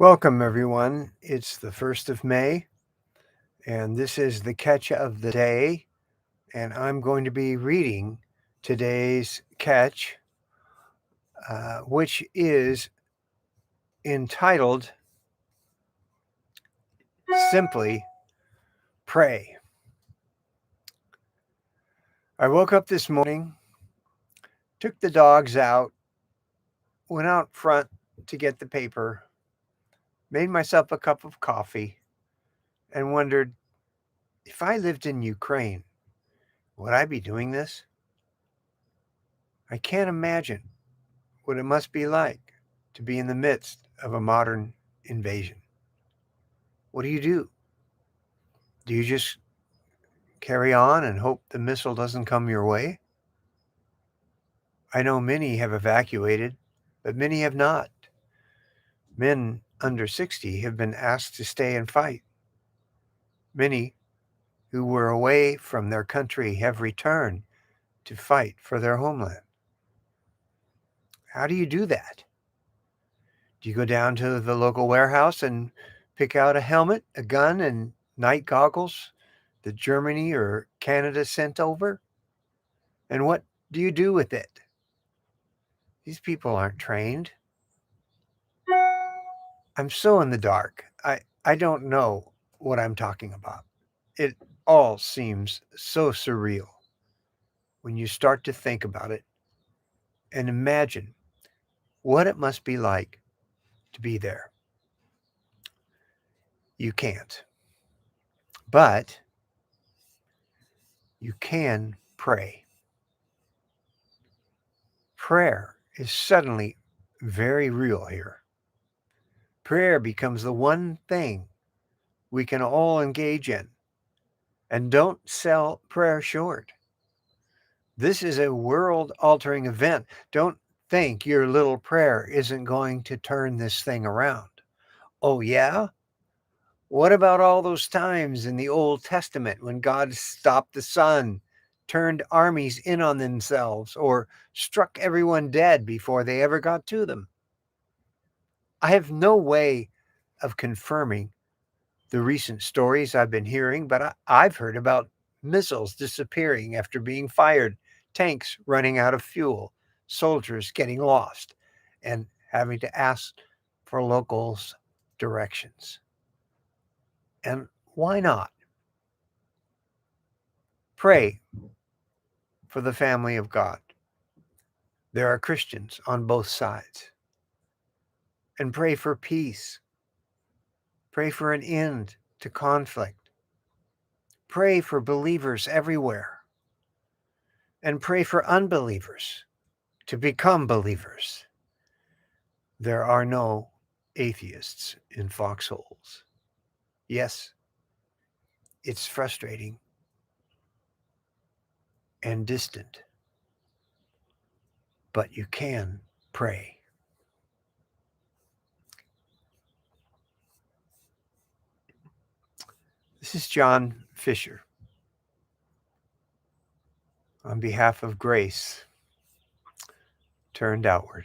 Welcome, everyone. It's the 1st of May, and this is the catch of the day. And I'm going to be reading today's catch, which is entitled simply Pray. I woke up this morning, took the dogs out, went out front to get the paper, made myself a cup of coffee, and wondered if I lived in Ukraine, would I be doing this? I can't imagine what it must be like to be in the midst of a modern invasion. What do? Do you just carry on and hope the missile doesn't come your way? I know many have evacuated, but many have not. Men under 60 have been asked to stay and fight. Many who were away from their country have returned to fight for their homeland. How do you do that? Do you go down to the local warehouse and pick out a helmet, a gun, and night goggles that Germany or Canada sent over? And what do you do with it? These people aren't trained. I'm so in the dark. I don't know what I'm talking about. It all seems so surreal when you start to think about it and imagine what it must be like to be there. You can't. But you can pray. Prayer is suddenly very real here. Prayer becomes the one thing we can all engage in. And don't sell prayer short. This is a world-altering event. Don't think your little prayer isn't going to turn this thing around. Oh, yeah? What about all those times in the Old Testament when God stopped the sun, turned armies in on themselves, or struck everyone dead before they ever got to them? I have no way of confirming the recent stories I've been hearing, but I've heard about missiles disappearing after being fired, tanks running out of fuel, soldiers getting lost, and having to ask for locals' directions. And why not? Pray for the family of God. There are Christians on both sides. And pray for peace. Pray for an end to conflict. Pray for believers everywhere. And pray for unbelievers to become believers. There are no atheists in foxholes. Yes, it's frustrating and distant, but you can pray. This is John Fisher on behalf of Grace Turned Outward.